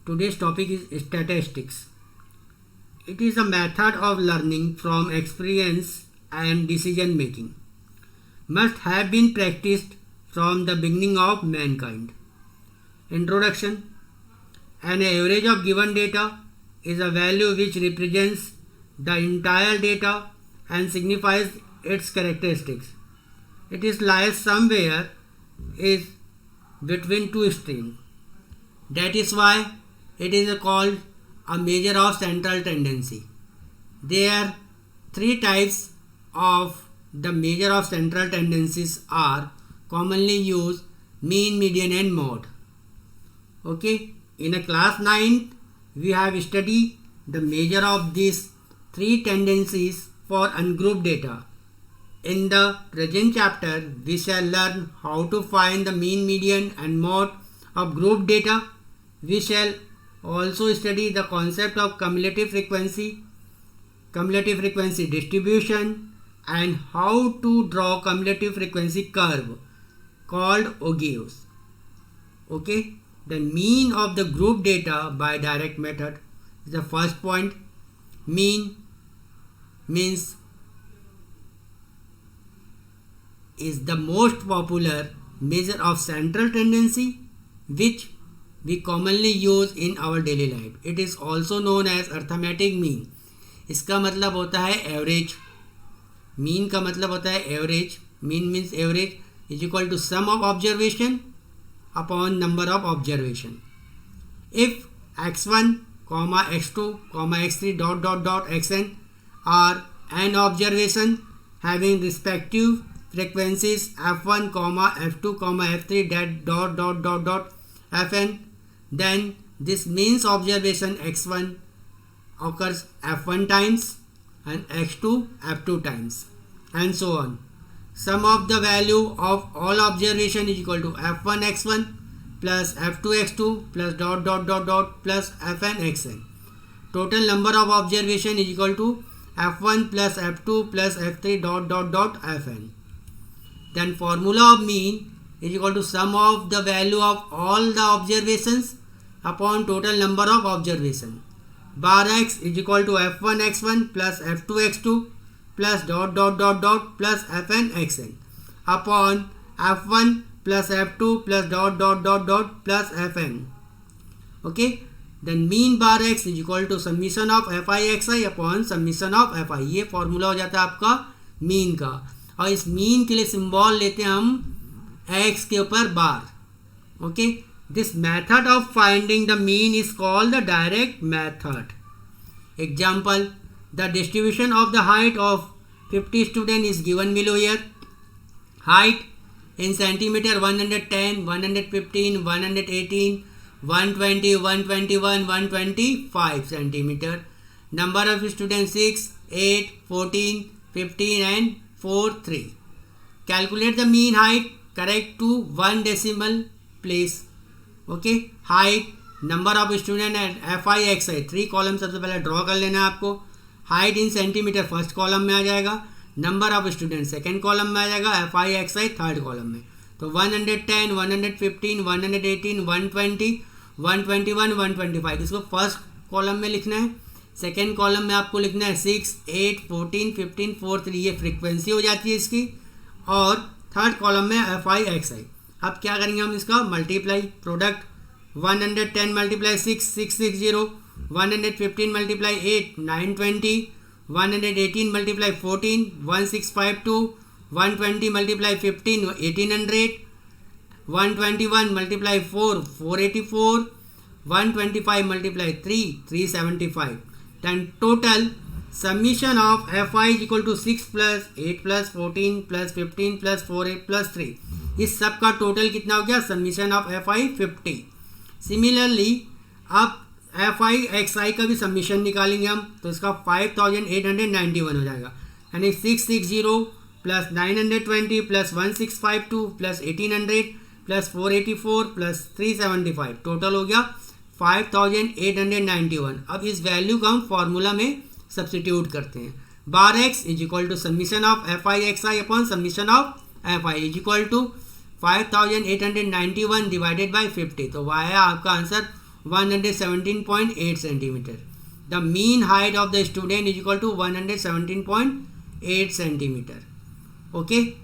Today's topic is statistics. It is a method of learning from experience and decision making. Must have been practiced from the beginning of mankind. Introduction. An average of given data is a value which represents the entire data and signifies its characteristics. It is lies somewhere is between two strings. That is why it is called a measure of central tendency. There are three types of the measure of central tendencies are commonly used: mean, median and mode. Okay, in a class 9 we have studied the measure of these three tendencies for ungrouped data. In the present chapter we shall learn how to find the mean, median and mode of grouped data. We shall also study the concept of cumulative frequency distribution, and how to draw cumulative frequency curve called ogives. Okay, the mean of the group data by direct method is the first point. Mean means is the most popular measure of central tendency which we commonly use in our daily life. It is also known as arithmetic mean. इसका मतलब होता है average. Mean का मतलब होता है average. Mean means average is equal to sum of observation upon number of observation. If x1, x2, x3 dot dot dot xn are n observation having respective frequencies f1, f2, f3 that dot dot dot dot fn, then this means observation x1 occurs f1 times and x2 f2 times and so on. Sum of the value of all observation is equal to f1 x1 plus f2 x2 plus dot dot dot dot plus fn xn. Total number of observation is equal to f1 plus f2 plus f3 dot dot dot fn. Then formula of mean is equal to sum of the value of all the observations upon total number of observation. Bar x is equal to f1 x1 plus f2 x2 plus dot dot dot dot plus fn xn upon f1 plus f2 plus dot dot dot dot plus fn. Okay, then mean bar x is equal to summation of fi xi upon summation of fi. ये formula हो जाता है आपका mean का, और इस mean के लिए सिंबल लेते हैं हम x के ऊपर bar. Okay, this method of finding the mean is called the direct method. Example, the distribution of the height of 50 student is given below here. Height in centimeter 110, 115, 118, 120, 121, 125 centimeter. Number of students 6, 8, 14, 15 and 4, 3. Calculate the mean height correct to 1 decimal place. Okay, height, number of student and fi xi 3 column सबसे पहले draw कर लेना है आपको. Height in centimetre first column में आ जाएगा, number of student second column में आ जाएगा, F i x I third column में. तो 110, 115, 118, 120, 121, 125 इसको फर्स्ट कॉलम में लिखना है. सेकेंड कॉलम में आपको लिखना है 6, 8, 14, 15, 4, 3. ये फ्रीक्वेंसी हो जाती है इसकी. और थर्ड कॉलम में एफ आई एक्स आई. अब क्या करेंगे हम इसका multiply, product. 110 multiply 6, 660. 115 multiply 8, 920. 118 multiply 14, 1652. 120 multiply 15, 1800. 121 multiply 4, 484. 125 multiply 3, 375. Then total summation of fi is equal to 6 plus 8 plus 14 plus 15 plus 4 8 plus 3. इस सब का टोटल कितना हो गया? Summation of fi 50. सिमिलरली अब एफ आई एक्स आई का भी सबमिशन निकालेंगे हम, तो इसका 5891 हो जाएगा. यानी 660 plus 920 plus 1652 plus 1800 plus 484 plus 375 total हो गया 5891. अब इस वैल्यू को हम फॉर्मूला में सब्सटीट्यूट करते हैं. Bar x is equal to summation of f i x i upon summation of f i is equal to 5891 divided by 50. तो वह है आपका answer 117.8 centimeter. The mean height of the student is equal to 117.8 centimeter. Okay.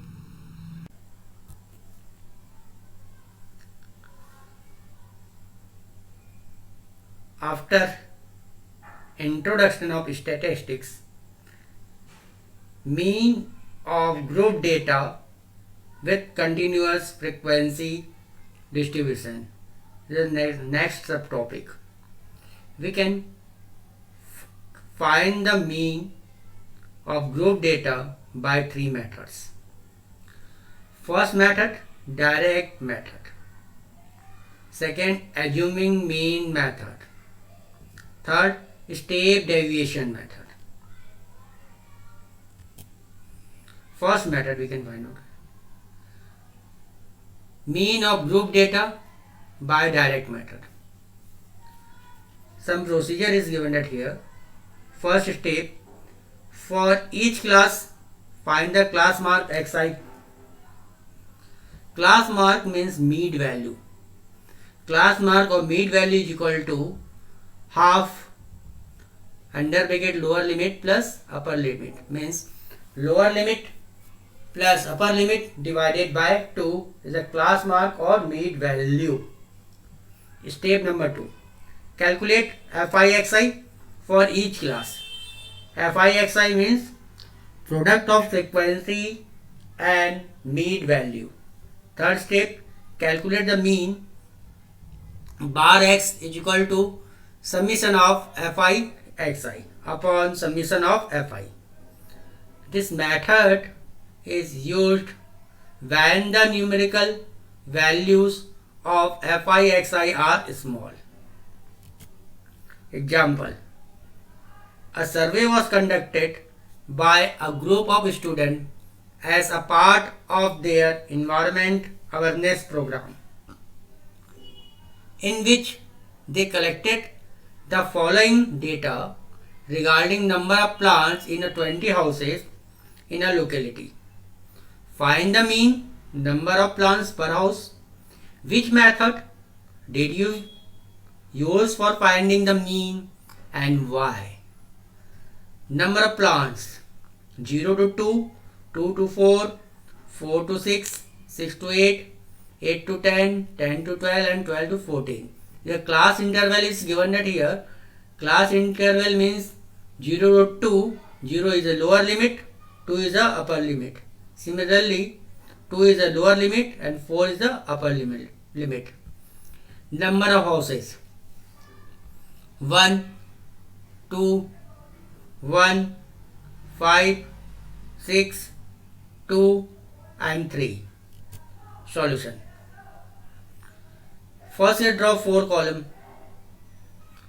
After introduction of statistics, mean of group data with continuous frequency distribution. The next subtopic. We can find the mean of group data by three methods. First method, direct method. Second, assuming mean method. Third, step deviation method. First method we can find out. Mean of group data by direct method. Some procedure is given at here. First step, for each class find the class mark xi. Class mark means mean value. Class mark or mean value is equal to half under bracket lower limit plus upper limit, means lower limit plus upper limit divided by 2 is a class mark or mean value. Step number 2, calculate Fixi for each class. Fixi means product of frequency and mean value. Third step, calculate the mean. Bar x is equal to summation of Fixi upon summation of Fi. This method is used when the numerical values of Fixi are small. Example, a survey was conducted by a group of students as a part of their environment awareness program, in which they collected the following data regarding number of plants in 20 houses in a locality. Find the mean number of plants per house. Which method did you use for finding the mean and why? Number of plants 0 to 2, 2 to 4, 4 to 6, 6 to 8, 8 to 10, 10 to 12 and 12 to 14. The class interval is given at here. Class interval means 0 to 2, 0 is a lower limit, 2 is a upper limit. Similarly, 2 is a lower limit and 4 is the upper limit. Number of houses 1, 2, 1, 5, 6, 2 and 3. Solution. First we draw 4 columns.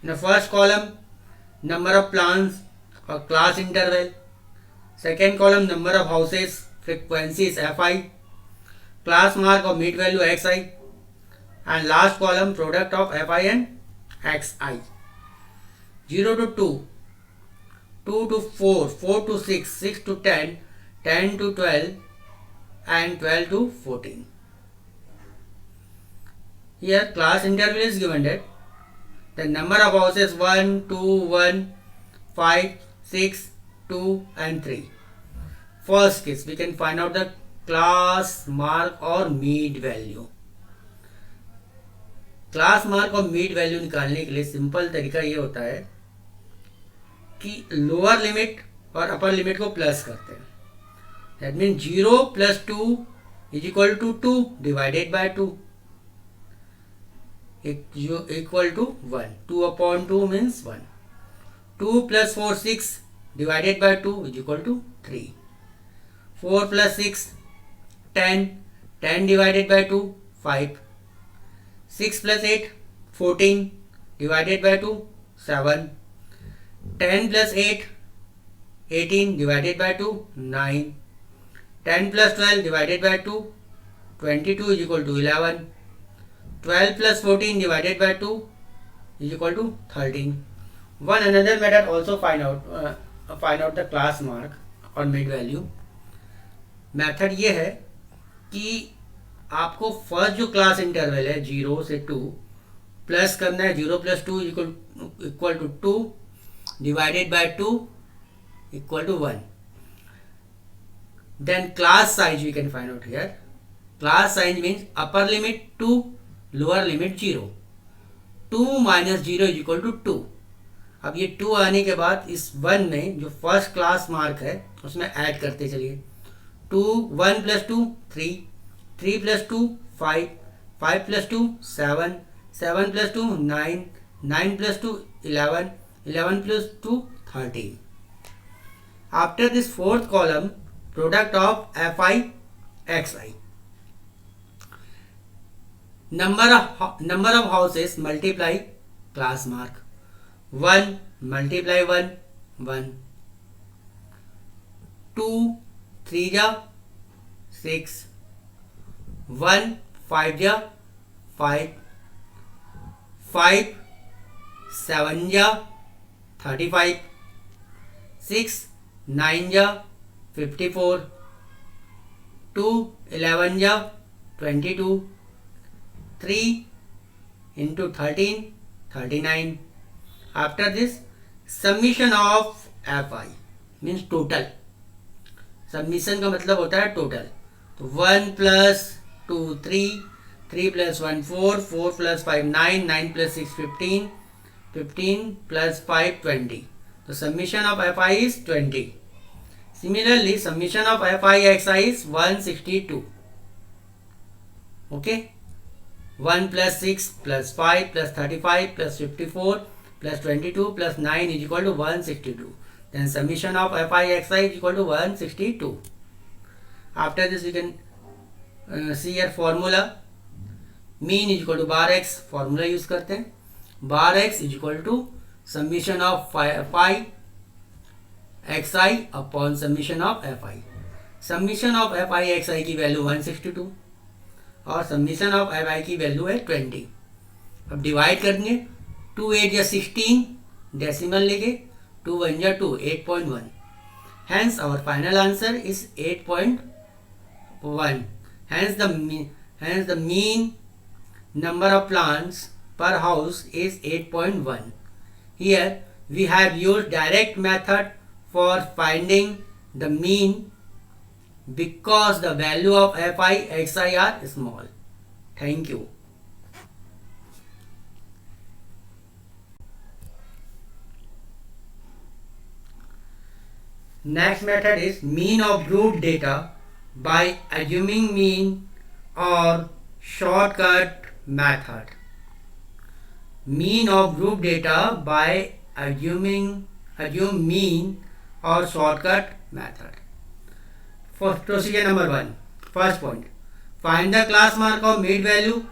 In the first column, number of plants or class interval. Second column, number of houses, frequency is Fi, class mark or mean value Xi, and last column, product of Fi and Xi. 0 to 2, 2 to 4, 4 to 6, 6 to 10, 10 to 12 and 12 to 14. Here class interval is given that the number of houses 1, 2, 1, 5, 6, 2 and 3. First case we can find out the class mark और Mead value. Class mark और Mead value निकालने के लिए simple तरीका ये होता है कि लोअर लिमिट और अपर लिमिट को प्लस करते हैं. That mean 0 + 2 is equal to 2 divided by 2 equal to 1. 2/2 means 1. 2 + 4 6 divided by 2 is equal to 3. 4 + 6 10. 10 divided by 2 5. 6 + 8 14 divided by 2 7. 10 + 8 18 divided by 2 9. 10 + 12 divided by 2 22 is equal to 11. 12 + 14 divided by 2 is equal to 13. One another method also find out the class mark और mid value. Method ये है कि आपको first जो class interval है 0 से 2 plus करना है, 0 + 2 equal to 2 divided by 2 equal to 1. Then class size we can find out here. Class size means upper limit 2, lower limit 0. 2 - 0 is equal to 2. अब ये 2 आने के बाद इस 1 में जो फर्स्ट क्लास मार्क है उसमें ऐड करते चलिए. 1 + 2 3, 3 + 2 5, 5 + 2 7, 7 + 2 9, 9 + 2 11, 11 + 2 13. After this fourth column, product of fi xi. Number of houses multiply class mark. 1 multiply 1 1, 2 3 ja 6, 1 5 ja 5, 5 7 ja 35, 6 9 ja 54, 2 11 ja 22, 3 into 13 39. After this, summation of fi means total. Summation का मतलब होता है total. तो 1 + 2 3, 3 + 1 4, 4 + 5 9, 9 + 6 15, 15 + 5 20. तो summation of fi is 20. Similarly, summation of fi xi is 162. Okay. 1 + 6 + 5 + 35 + 54 + 22 + 9 is equal to 162. Then summation of fi xi is equal to 162. After this, we can see here formula. Mean is equal to bar x. Formula use करते हैं. Bar x is equal to summation of fi xi upon summation of fi. Summation of fi xi की value 162 और summation of fi की value है 20. अब divide करेंगे. 2 8 या 16 decimal लेके 2 1 या 2 8.1. Hence our final answer is 8.1. Hence the mean number of plants per house is 8.1. Here we have used direct method for finding the mean because the value of fi xi are small. Thank you. Next method is mean of group data by assuming mean or shortcut method. Mean of group data by assume mean or shortcut method. For procedure number 1, first point, find the class mark of mid value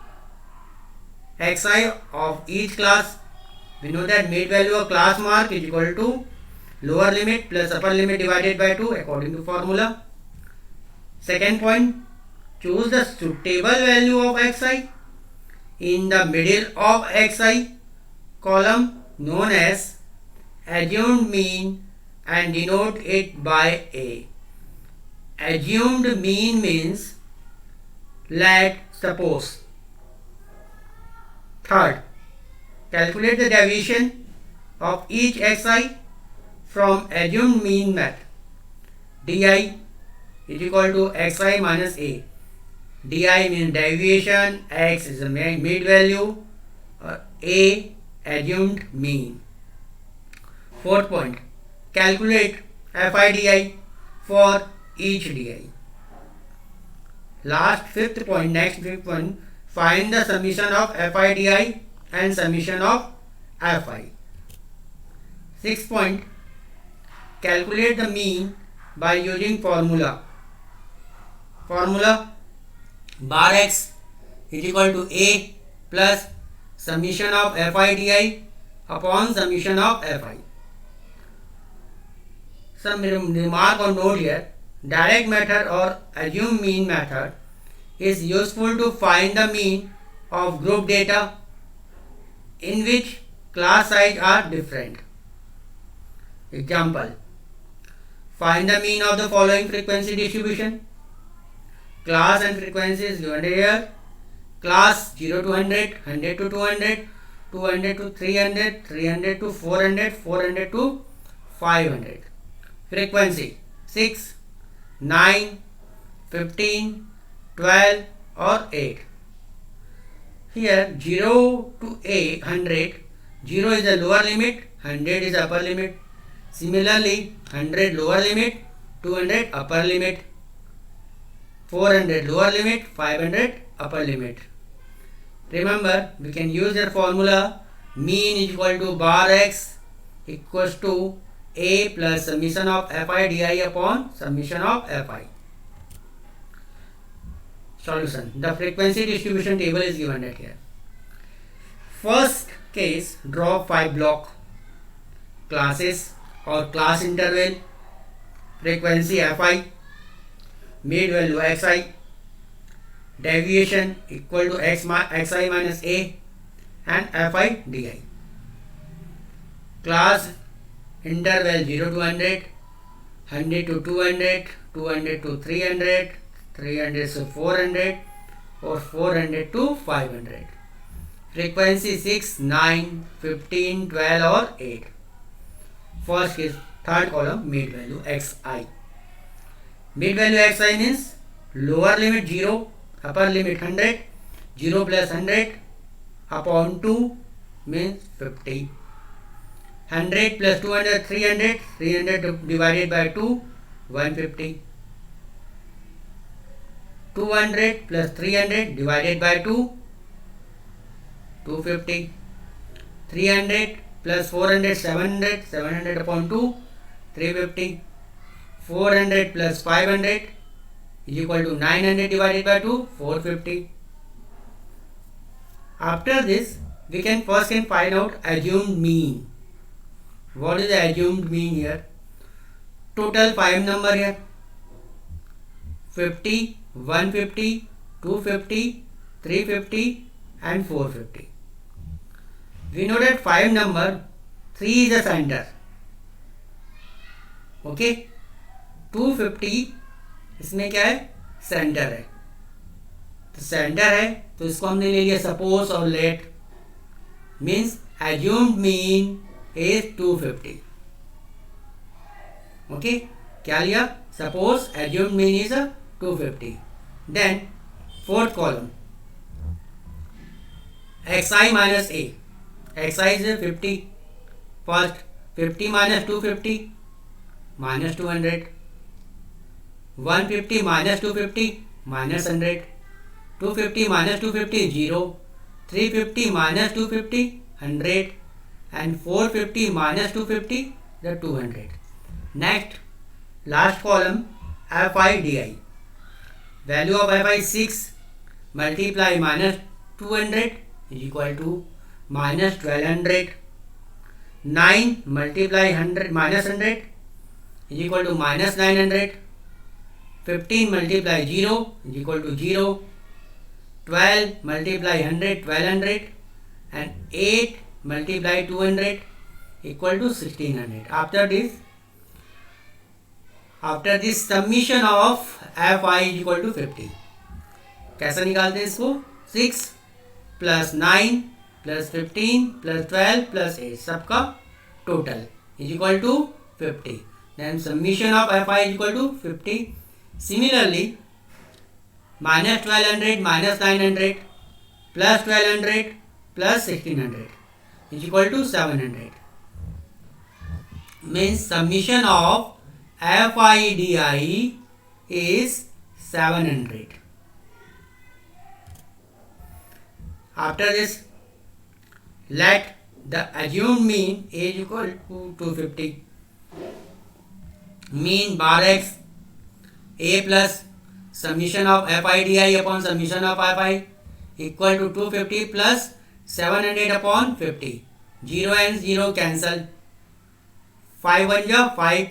xi of each class. We know that mid value of class mark is equal to lower limit plus upper limit divided by 2 according to formula. Second point, choose the suitable value of xi in the middle of xi column known as assumed mean and denote it by a. Assumed mean means suppose. Third, calculate the deviation of each xi from assumed mean method. Di is equal to xi minus a. Di means deviation, x is the mid value, a assumed mean. Fourth point, calculate fi di for each di. Fifth point, find the summation of fi di and summation of fi. Sixth point, calculate the mean by using formula. Bar x is equal to a plus summation of fi di upon summation of fi. Some remark or note here. Direct method or assume mean method is useful to find the mean of group data in which class size are different. Example, find the mean of the following frequency distribution. Class and frequency is given here. Class 0 to 100, 100 to 200, 200 to 300, 300 to 400, 400 to 500. Frequency 6, 9, 15, 12 or 8. Here 0 to 100, 0 is the lower limit, 100 is the upper limit. Similarly, 100 lower limit, 200 upper limit, 400 lower limit, 500 upper limit. Remember, we can use the formula mean is equal to bar x equals to a plus summation of fi di upon summation of fi. Solution. The frequency distribution table is given right here. First case, draw 5 block classes or class interval, frequency fi, mid value xi, deviation equal to xi minus a and fi di. Class interval 0 to 100, 100 to 200, 200 to 300, 300 to 400 or 400 to 500. Frequency 6, 9, 15, 12 or 8. First is third column, mid value xi. Mid value xi means lower limit 0, upper limit 100, 0 plus 100 upon 2 means 50. 100 plus 200, 300, 300 divided by 2, 150. 200 plus 300 divided by 2, 250. 300 plus 400, 700, 700 upon 2, 350. 400 plus 500 is equal to 900 divided by 2, 450. After this, we can first find out assumed mean. What is the assumed mean here? Total 5 number here. 50, 150, 250, 350 and 450. We know that 5 number, 3 is the center. Okay. 250 इसमें क्या है? Centre है. तो centre है तो इसको हमने ले लिया सपोज और let. Means assumed mean is 250. Okay, क्या लिया? Suppose assumed mean is 250. Then fourth column xi minus a. xi is 50. First 50 minus 250 minus 200. 150 minus 250 minus 100. 250 minus 250 0. 350 minus 250 100 and 450 minus 250 the 200. Next, last column fi di. Value of fi is 6 multiply minus 200 is equal to minus 1200. 9 multiply 100 minus 100 is equal to minus 900. 15 multiply 0 is equal to 0. 12 multiply 100, 1200 and 8 multiply 200 equal to 1600. After this summation of fi is equal to 50. कैसे निकालते हैं इसको? 6 plus 9 plus 15 plus 12 plus 8 सबका total is equal to 50. Then summation of fi is equal to 50. Similarly, minus 1200 minus 900 plus 1200 plus 1600 is equal to 700. Means summation of fi di is 700. After this, let the assumed mean is equal to 250. Mean bar x a plus summation of fi di upon summation of fi equal to 250 plus 700 upon 50. 0 and 0 cancel. 5 1 ja 5,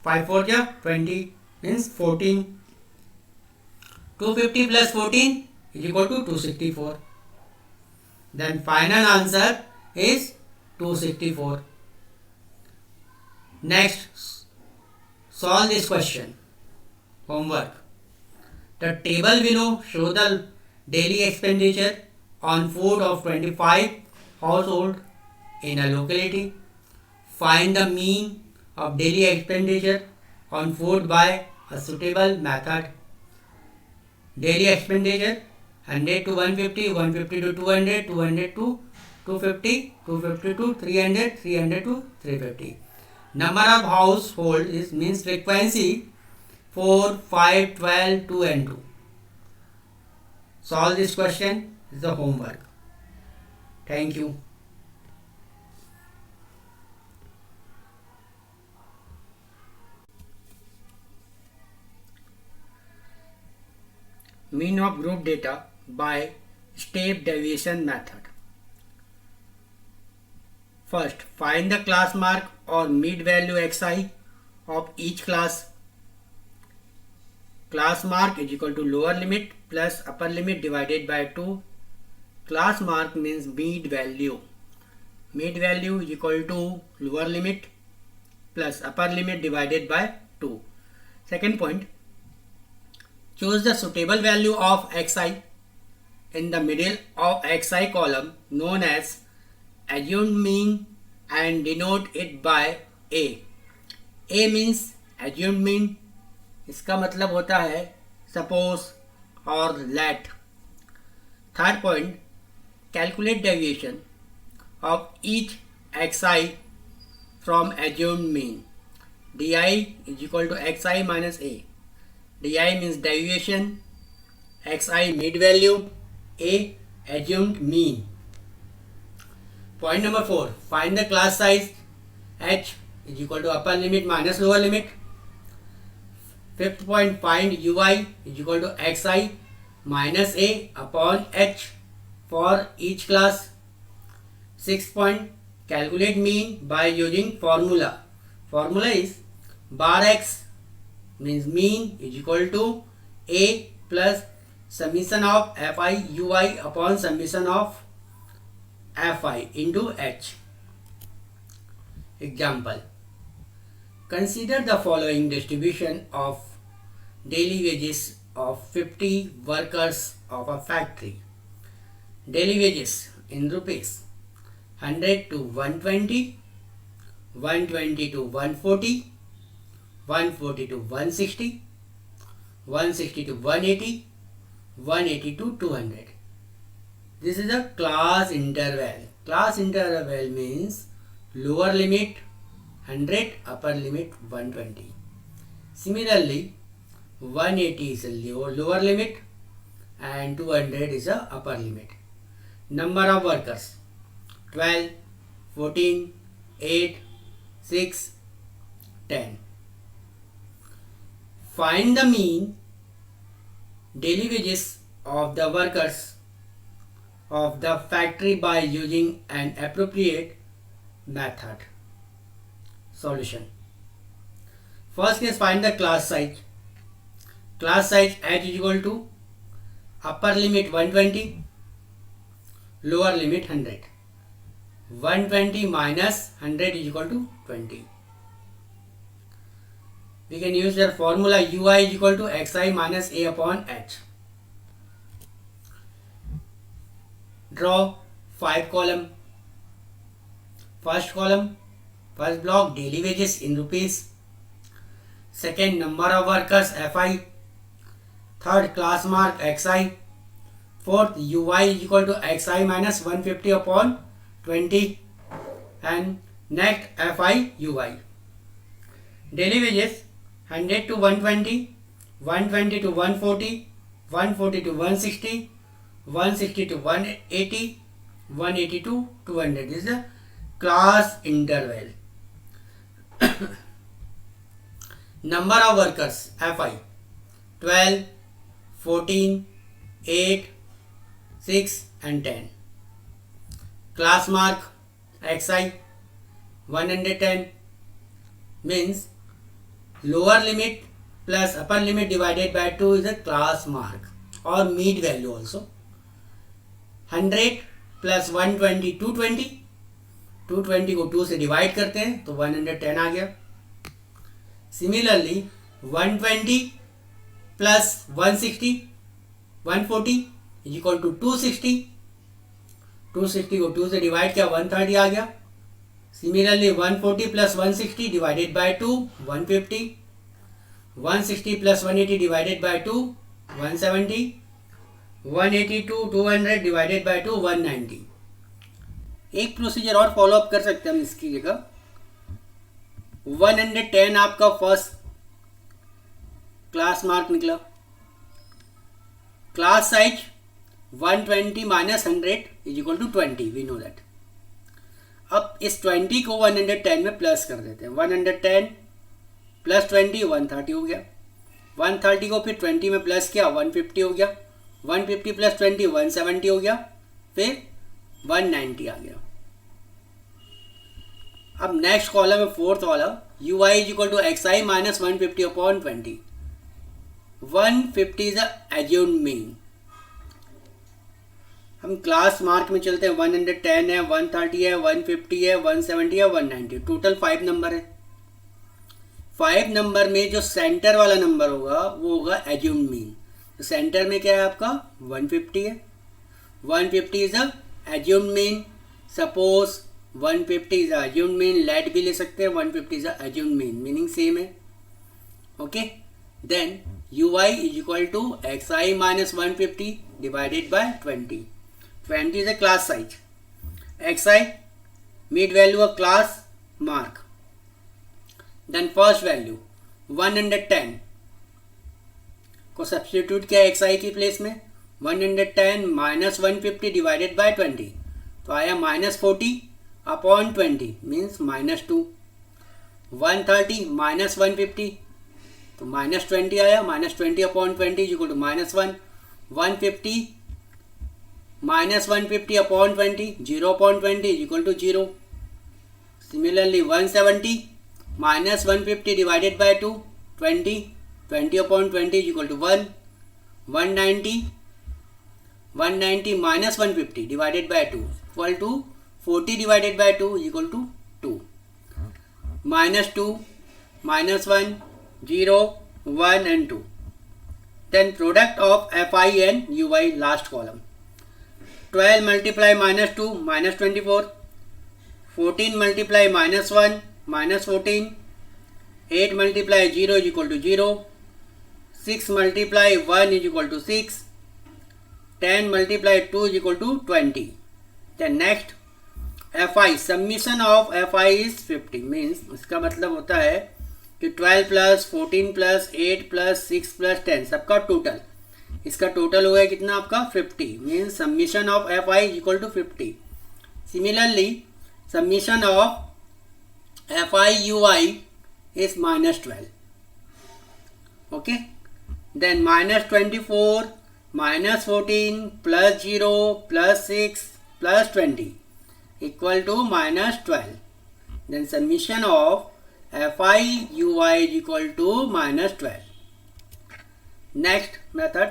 5 4 ja 20 means 14. 250 plus 14 is equal to 264. Then final answer is 264. Next, solve this question. Homework. The table below show the daily expenditure on food of 25 household in a locality. Find the mean of daily expenditure on food by a suitable method. Daily expenditure 100 to 150, 150 to 200, 200 to 250, 250 to 300, 300 to 350. Number of household is means frequency 4, 5, 12, 2 and 2. Solve this question is the homework. Thank you. Mean of group data by step deviation method. First, find the class mark or mid value xi of each class. Class mark is equal to lower limit plus upper limit divided by 2. Class mark means mid value. Mid value is equal to lower limit plus upper limit divided by 2. Second point, choose the suitable value of xi in the middle of xi column known as assumed mean and denote it by A. A means assumed mean, इसका मतलब होता है suppose और let. Third point, calculate deviation of each xi from assumed mean. Di is equal to xi minus A. Di means deviation, xi mid value, A assumed mean. Point number 4, find the class size. H is equal to upper limit minus lower limit. Fifth point, find ui is equal to xi minus A upon h for each class. Sixth point, calculate mean by using formula. Formula is bar x means mean is equal to A plus summation of fi ui upon summation of fi into h. Example, consider the following distribution of daily wages of 50 workers of a factory. Daily wages in rupees 100 to 120, 120 to 140, 140 to 160, 160 to 180, 180 to 200. This is a class interval. Class interval means lower limit 100, upper limit 120. Similarly, 180 is a lower limit and 200 is a upper limit. Number of workers 12, 14, 8, 6, 10. Find the mean daily wages of the workers of the factory by using an appropriate method. Solution. First is find the class size. Class size H is equal to upper limit 120, lower limit 100. 120 minus 100 is equal to 20. We can use the formula ui is equal to xi minus A upon h. Draw 5 column. First column, first block daily wages in rupees. Second, number of workers fi. Third, class mark xi. Fourth, ui is equal to xi minus 150 upon 20. And next fi ui. Daily wages 100 to 120, 120 to 140, 140 to 160, 160 to 180, 180 to 200. This is a class interval. Number of workers fi 12, 14, 8, 6 and 10. Class mark xi 110 means lower limit plus upper limit divided by 2 is a class mark or mid value also. 100 plus 120 220, 220 को 2 से divide करते हैं तो 110 आ गया. Similarly 120 plus 160 140 is equal to 260, 260 को 2 से divide किया 130 आ गया. Similarly 140 plus 160 divided by 2 150. 160 plus 180 divided by 2 170. 182 200 divided by 2 190. एक प्रोसीजर और फॉलो अप कर सकते हैं हम इसकी जगह. 110 आपका फर्स्ट क्लास मार्क निकला. Class size 120 minus 100 is equal to 20. We know that. अब इस 20 को 110 में प्लस कर देते हैं. 110 प्लस 20 130 हो गया. 130 को फिर 20 में प्लस किया 150 हो गया. 150 प्लस 20 170 हो गया. फिर 190 आ गया. अब नेक्स्ट कॉलम है फोर्थ वाला. U i is equal to x i minus 150 upon 20. 150 is assumed mean. हम क्लास मार्क में चलते हैं. 110 है, 130 है, 150 है, 170 है, 190. टोटल 5 नंबर है. 5 नंबर में जो सेंटर वाला नंबर होगा वो होगा एज्यूम्ड मीन. तो सेंटर में क्या है आपका 150 है. 150 is a assumed mean. Suppose 150 is a assumed mean. Let भी ले सकते हैं. 150 is a assumed mean, meaning same है. Okay. Then u i is equal to x i minus 150 divided by 20. 20 is a class size. xi mid value of class mark. Then first value 110 को substitute किया xi की place में. 110 minus 150 divided by 20 तो आया minus 40 upon 20 means minus 2. 130 minus 150 तो minus 20 आया. Minus 20 upon 20 is equal to minus 1. 150 minus 150 upon 20 0 upon 20 is equal to 0. Similarly 170 minus 150 divided by 2 20 20 upon 20 is equal to 1. 190 minus 150 divided by 2 equal to 40 divided by 2 is equal to 2. Minus 2 minus 1 0 1 and 2. Then product of fi and ui last column. 12 multiply minus 2 minus 24. 14 multiply minus 1 minus 14. 8 multiply 0 is equal to 0. 6 multiply 1 is equal to 6. 10 multiply 2 is equal to 20. Then next fi summation of fi is 50 means इसका मतलब होता है कि 12 plus 14 plus 8 plus 6 plus 10 सबका total. इसका total हुआ है कितना आपका 50 means summation of f i is equal to 50. Similarly summation of f i u i is minus 12. Okay. Then minus 24 minus 14 plus 0 plus 6 plus 20 equal to minus 12. Then summation of f i u i is equal to minus 12. Next method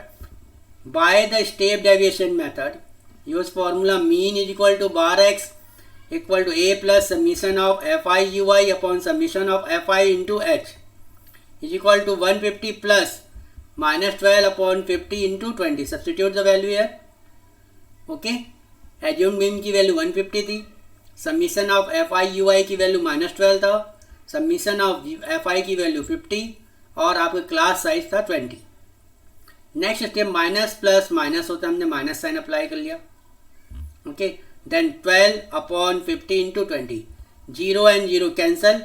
by the step deviation method use formula mean is equal to bar x equal to a plus summation of fi ui upon summation of fi into h is equal to 150 plus minus 12 upon 50 into 20. substitute the value here. okay. assumed mean की value 150 थी. summation of fi ui की value minus 12 था. summation of fi की value 50 और आपका class size था 20. Next step minus plus minus होता है. हमने माइनस साइन अप्लाई कर लिया. Okay. Then 12 upon 50 into 20. 0 and 0 cancel.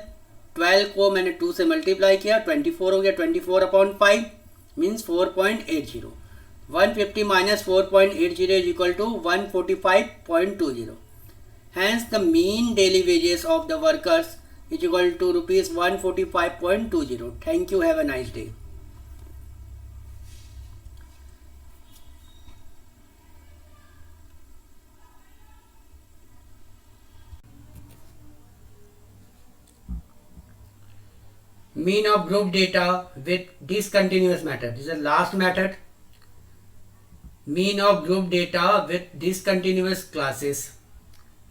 12 को मैंने 2 से मल्टीप्लाई किया 24 हो गया. 24 upon 5 means 4.80. 150 minus 4.80 is equal to 145.20. Hence the mean daily wages of the workers is equal to rupees 145.20. Thank you. Have a nice day. Mean of group data with discontinuous method. This is the last method. Mean of group data with discontinuous classes.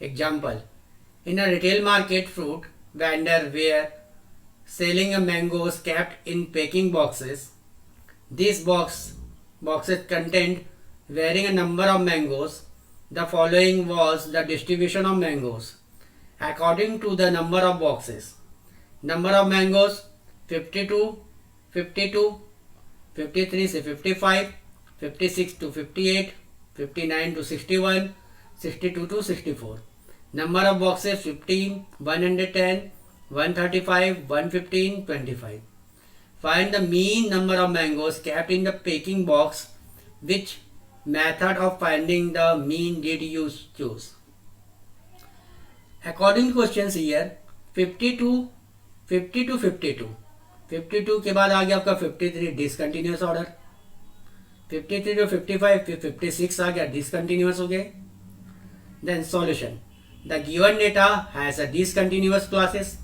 Example. In a retail market, fruit vendor were selling a mangoes kept in packing boxes. These boxes contained varying a number of mangoes. the following was the distribution of mangoes according to the number of boxes. Number of mangoes 52, 52, 53 से 55, 56 to 58, 59 to 61, 62 to 64. Number of boxes 15, 110, 135, 115, 25. Find the mean number of mangoes kept in the packing box. Which method of finding the mean did you choose? According to questions here, 52, 50 to 52. 52 के बाद आ गया आपका 53 discontinuous order, 53 to 55 फिर 56 आ गया discontinuous हो गए. Then solution. The given data has a discontinuous classes.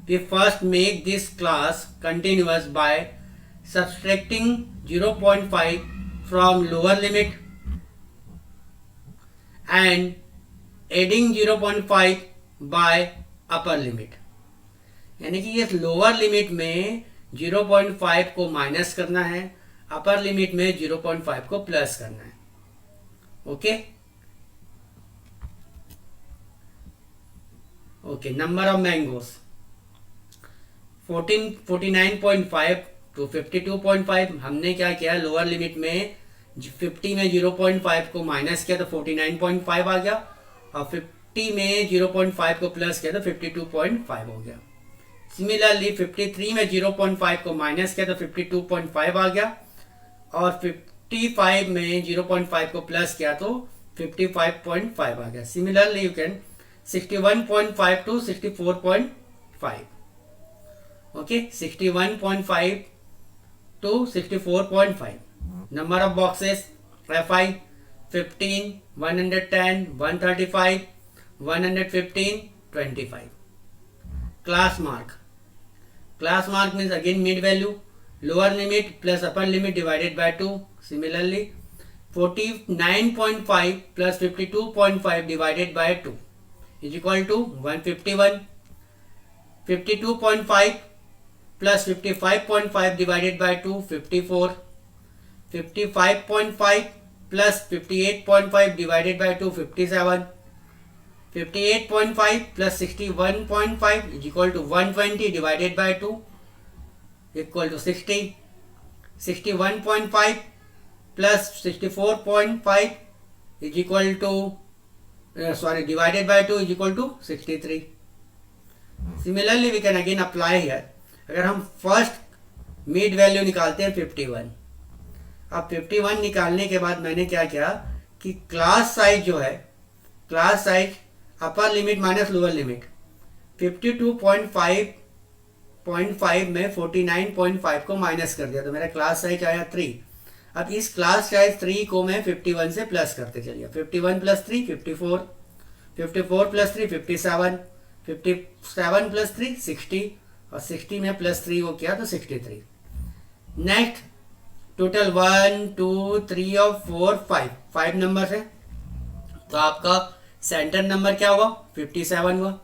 We first make this class continuous by subtracting 0.5 from lower limit and adding 0.5 by upper limit. यानी कि ये लोअर लिमिट में 0.5 को minus करना है, अपर लिमिट में 0.5 को प्लस करना है. Okay okay. Number of mangoes 49.5 to 52.5. हमने क्या किया, लोअर लिमिट में 50 में 0.5 को माइनस किया तो 49.5 आ गया, और 50 में 0.5 को प्लस किया तो 52.5 हो गया. सिमिलरली 53 में 0.5 को माइनस किया तो 52.5 आ गया, और 55 में 0.5 को प्लस किया तो 55.5 आ गया. Similarly you can 61.5 to 64.5. Okay 61.5 to 64.5. Number of boxes FI 15, 110, 135, 115, 25. Class mark. Class mark means again mid value, lower limit plus upper limit divided by 2. Similarly 49.5 plus 52.5 divided by 2 is equal to 151. 52.5 plus 55.5 divided by 2, 54. 55.5 plus 58.5 divided by 2, 57. 58.5 plus 61.5 is equal to 120 divided by 2 equal to 60. 61.5 plus 64.5 is equal to divided by 2 is equal to 63. Similarly we can again apply here. अगर हम first mid value निकालते हैं 51. अब 51 निकालने के बाद मैंने क्या किया कि क्लास साइज जो है, class size upper limit minus lower limit 52.5 में 49.5 को माइनस कर दिया तो मेरा क्लास साइज आया 3. अब इस क्लास साइज 3 को मैं 51 से प्लस करते चलिए. 51 प्लस 3 54, 54 प्लस 3 57, 57 प्लस 3 60, और 60 में प्लस 3 को किया तो 63. नेक्स्ट टोटल 1 2 3 और 4 5 नंबर है, तो आपका सेंटर नंबर क्या हुआ 57 हुआ.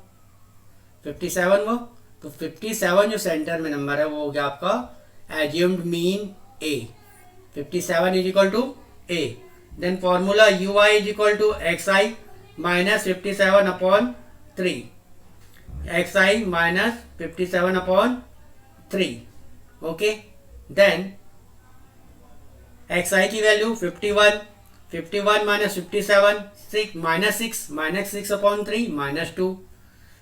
57 हुआ तो 57 जो सेंटर में नंबर है वो हो गया आपका assumed mean A. 57 is equal to A. Then formula u i is equal to x i minus 57 upon 3. xi minus 57 upon 3. Okay then xi की वैल्यू 51 minus 57 6 minus 6 upon 3 minus 2.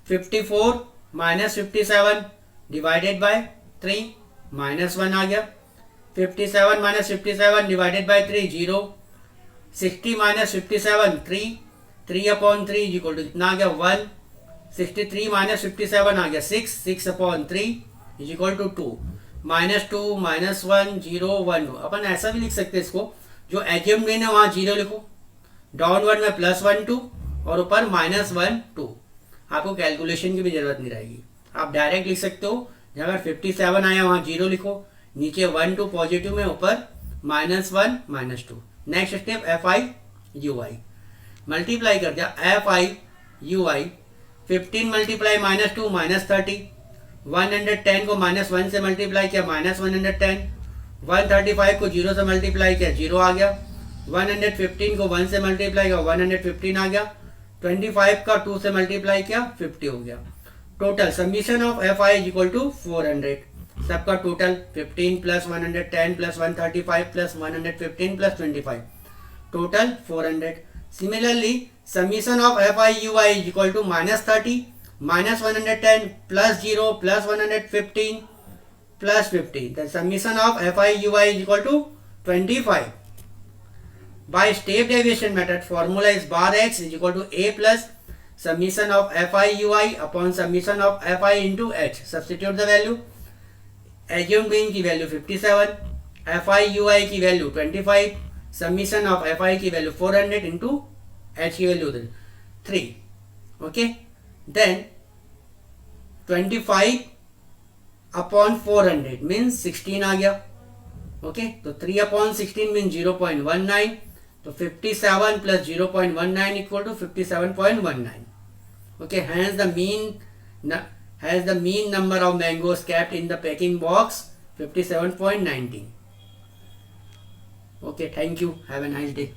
54 minus 57 divided by 3 minus 1 आ गया. 57 minus 57 divided by 3 0. 60 minus 57 3 upon 3 equal to कितना आ गया 1. 63 minus 57 आ गया 6 upon 3 is equal to 2. Minus 2 minus 1 0 1. अपन ऐसा भी लिख सकते हैं इसको, जो एज्यूम्ड मीन है वहाँ 0 लिखो, डाउनवर्ड में +1 2 और ऊपर -1 2. आपको कैलकुलेशन की भी जरूरत नहीं रहेगी, आप डायरेक्ट लिख सकते हो. अगर 57 आया वहाँ 0 लिखो, नीचे 1 2 पॉजिटिव में, ऊपर -1 -2. नेक्स्ट स्टेप FI/UI मल्टीप्लाई कर दिया. FI/UI 15 multiply -2 -30. 110 को -1 से मल्टीप्लाई किया -110. 135 को 0 से मल्टीप्लाई किया 0 आ गया. 115 को 1 से मल्टीप्लाई किया 115 आ गया, 25 का 2 से मल्टीप्लाई किया 50 हो गया। Total summation of f i is equal to 400, सबका total 15 plus 110 plus 135 plus 115 plus 25, total 400। Similarly summation of f i u i is equal to -30 minus 110 plus 0 plus 115 plus 50. The summation of fi ui is equal to 25. By step deviation method, formula is bar x is equal to a plus summation of fi ui upon summation of fi into h. Substitute the value. Assumed mean की value 57, fi ui की value 25, summation of fi की value 400 into h की value 3. Okay. Then 25 upon 400 means 16 आ गया। Okay, तो 3 upon 16 mean 0.19, तो 57 plus 0.19 equal to 57.19। Okay, hence the mean number of mangoes kept in the packing box 57.19। Okay, thank you, have a nice day।